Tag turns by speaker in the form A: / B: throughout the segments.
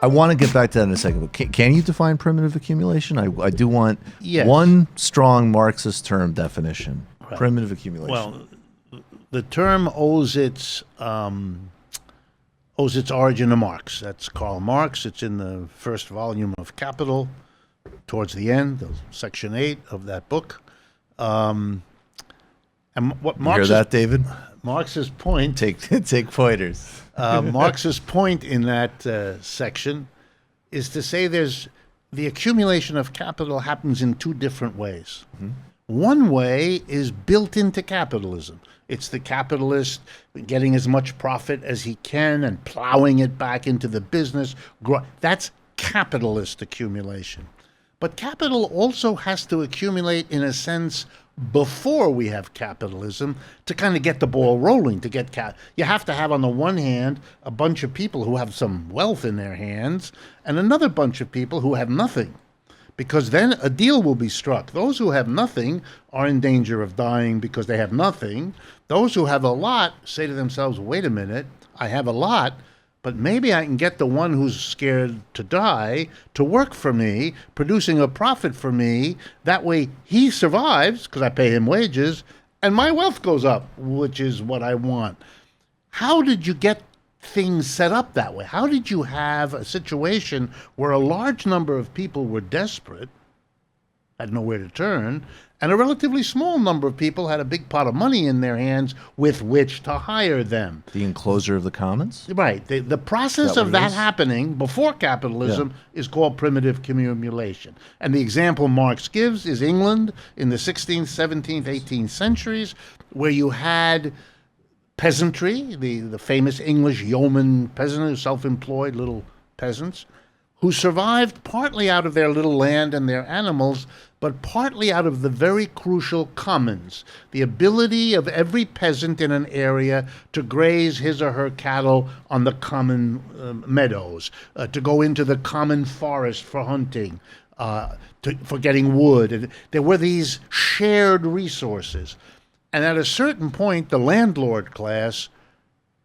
A: I want to get back to that in a second. But can you define primitive accumulation? I do want
B: Yes.
A: one strong Marxist term definition.
B: Right.
A: Primitive accumulation.
B: Well, the term owes its origin to Marx. That's Karl Marx. It's in the first volume of Capital, towards the end, section 8 of that book. And what
A: you hear that, David?
B: Marx's point.
A: Take pointers.
B: Marx's point in that section is to say there's the accumulation of capital happens in two different ways. Mm-hmm. One way is built into capitalism. It's the capitalist getting as much profit as he can and plowing it back into the business. That's capitalist accumulation. But capital also has to accumulate in a sense before we have capitalism to kind of get the ball rolling, to get you have to have on the one hand a bunch of people who have some wealth in their hands and another bunch of people who have nothing, because then a deal will be struck. Those who have nothing are in danger of dying because they have nothing. Those who have a lot say to themselves, wait a minute, I have a lot, but maybe I can get the one who's scared to die to work for me, producing a profit for me. That way he survives because I pay him wages and my wealth goes up, which is what I want. How did you get things set up that way? How did you have a situation where a large number of people were desperate, had nowhere to turn, and a relatively small number of people had a big pot of money in their hands with which to hire them?
A: The enclosure of the commons?
B: Right. The process of that happening before capitalism is called primitive accumulation. And the example Marx gives is England in the 16th, 17th, 18th centuries, where you had peasantry, the famous English yeoman peasant, self-employed little peasants, who survived partly out of their little land and their animals, but partly out of the very crucial commons, the ability of every peasant in an area to graze his or her cattle on the common meadows, to go into the common forest for hunting, for getting wood. And there were these shared resources. And at a certain point, the landlord class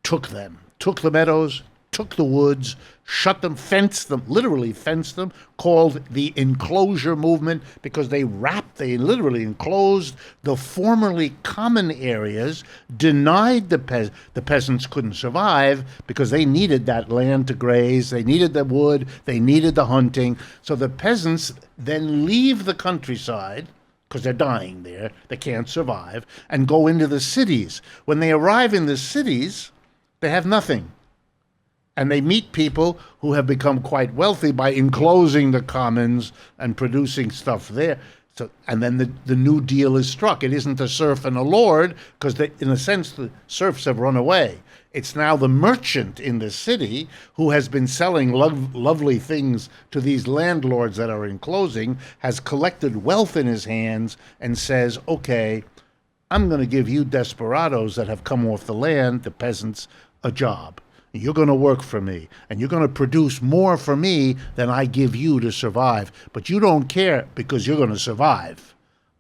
B: took the meadows, took the woods, shut them, fenced them, literally fenced them, called the enclosure movement, because they literally enclosed the formerly common areas, denied the peasants couldn't survive because they needed that land to graze, they needed the wood, they needed the hunting. So the peasants then leave the countryside, because they're dying there, they can't survive, and go into the cities. When they arrive in the cities, they have nothing. And they meet people who have become quite wealthy by enclosing the commons and producing stuff there. So, and then the New Deal is struck. It isn't a serf and a lord, because in a sense the serfs have run away. It's now the merchant in the city who has been selling lovely things to these landlords that are enclosing, has collected wealth in his hands and says, okay, I'm going to give you desperados that have come off the land, the peasants, a job. You're going to work for me, and you're going to produce more for me than I give you to survive. But you don't care because you're going to survive.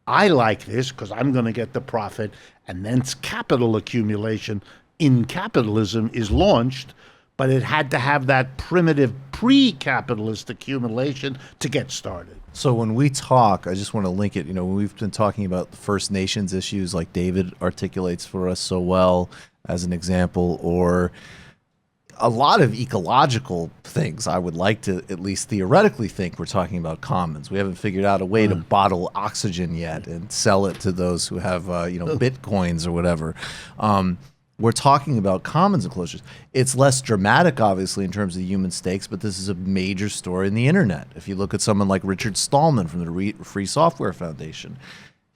B: I like this because I'm going to get the profit, and then capital accumulation in capitalism is launched, but it had to have that primitive pre-capitalist accumulation to get started.
A: So when we talk, I just want to link it, when we've been talking about the First Nations issues like David articulates for us so well as an example, or a lot of ecological things, I would like to at least theoretically think we're talking about commons. We haven't figured out a way to bottle oxygen yet and sell it to those who have, bitcoins or whatever. We're talking about commons enclosures. It's less dramatic, obviously, in terms of human stakes, but this is a major story in the internet. If you look at someone like Richard Stallman from the Free Software Foundation,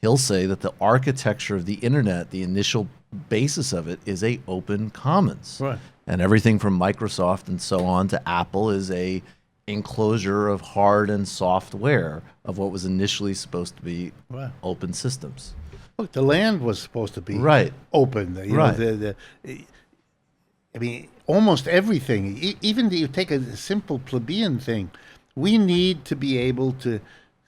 A: he'll say that the architecture of the internet, the initial basis of it, is a open commons.
B: Right.
A: And everything from Microsoft and so on to Apple is a enclosure of hard and software of what was initially supposed to be open systems.
B: Look, the land was supposed to be open. Almost everything, even if you take a simple plebeian thing, we need to be able to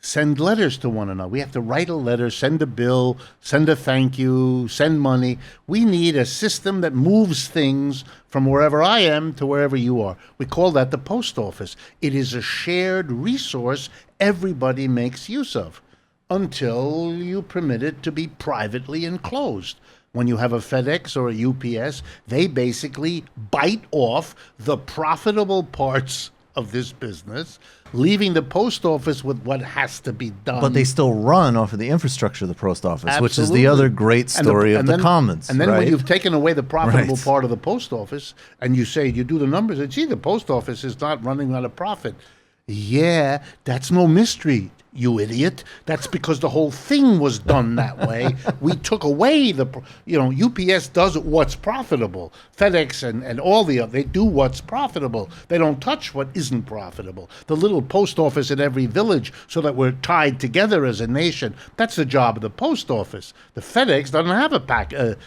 B: send letters to one another. We have to write a letter, send a bill, send a thank you, send money. We need a system that moves things from wherever I am to wherever you are. We call that the post office. It is a shared resource everybody makes use of until you permit it to be privately enclosed. When you have a FedEx or a UPS, they basically bite off the profitable parts of this business, leaving the post office with what has to be done.
A: But they still run off of the infrastructure of the post office,
B: Absolutely.
A: which is the other great story of the commons.
B: And then
A: right?
B: when you've taken away the profitable
A: Right.
B: part of the post office, and you say, you do the numbers, and gee, the post office is not running on a profit. Yeah, that's no mystery, you idiot. That's because the whole thing was done that way. We took away UPS does what's profitable. FedEx and all the other, they do what's profitable. They don't touch what isn't profitable. The little post office in every village so that we're tied together as a nation, that's the job of the post office. The FedEx doesn't have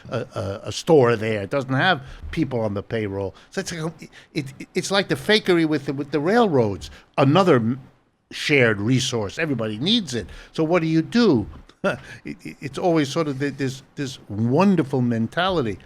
B: a store there. It doesn't have people on the payroll. So it's like the fakery with the railroads. Another shared resource. Everybody needs it. So what do? It's always sort of this wonderful mentality.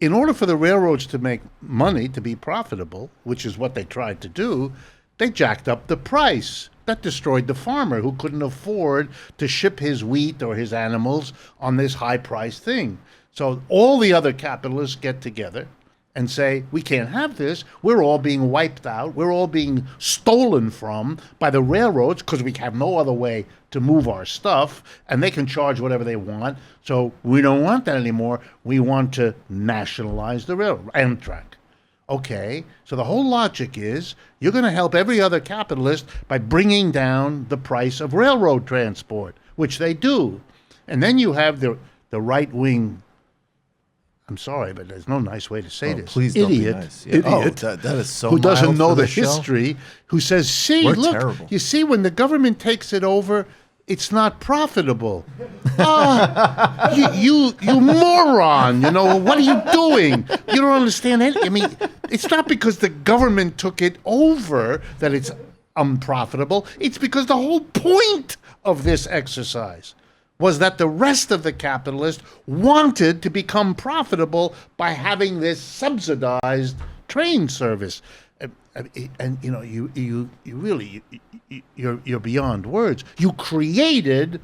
B: In order for the railroads to make money, to be profitable, which is what they tried to do, they jacked up the price. That destroyed the farmer who couldn't afford to ship his wheat or his animals on this high-priced thing. So all the other capitalists get together and say, we can't have this. We're all being wiped out. We're all being stolen from by the railroads because we have no other way to move our stuff, and they can charge whatever they want. So we don't want that anymore. We want to nationalize the railroad, Amtrak. Okay, so the whole logic is you're going to help every other capitalist by bringing down the price of railroad transport, which they do. And then you have the right-wing, I'm sorry, but there's no nice way to say this.
A: Please don't
B: idiot,
A: be nice. Yeah.
B: Idiot,
A: That is so
B: who doesn't
A: mild
B: know
A: for
B: the
A: this show.
B: history, who says, see,
A: We're
B: look,
A: terrible.
B: you see, when the government takes it over, it's not profitable. You moron, what are you doing? You don't understand anything. I mean, it's not because the government took it over that it's unprofitable. It's because the whole point of this exercise was that the rest of the capitalists wanted to become profitable by having this subsidized train service. And you're beyond words. You created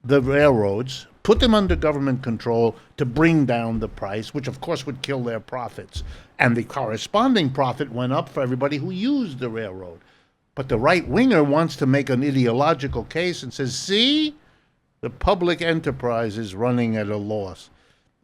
B: the railroads, put them under government control to bring down the price, which of course would kill their profits. And the corresponding profit went up for everybody who used the railroad. But the right-winger wants to make an ideological case and says, see, the public enterprise is running at a loss.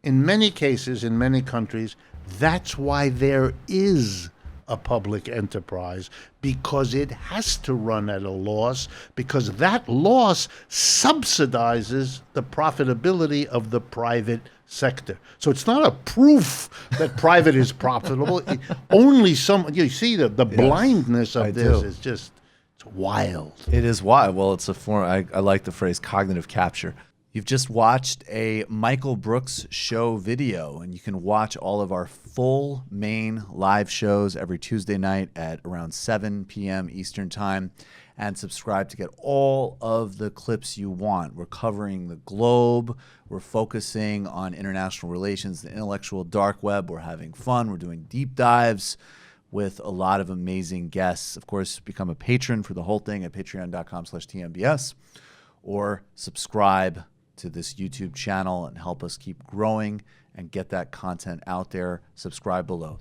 B: In many cases, in many countries, that's why there is a public enterprise, because it has to run at a loss, because that loss subsidizes the profitability of the private sector. So it's not a proof that private is profitable. Only you see the blindness of this is just, it's wild.
A: It is wild. Well, it's a form, I like the phrase cognitive capture. You've just watched a Michael Brooks show video, and you can watch all of our full main live shows every Tuesday night at around 7 p.m. Eastern Time, and subscribe to get all of the clips you want. We're covering the globe. We're focusing on international relations, the intellectual dark web. We're having fun. We're doing deep dives with a lot of amazing guests. Of course, become a patron for the whole thing at patreon.com/TMBS, or subscribe to this YouTube channel and help us keep growing and get that content out there. Subscribe below.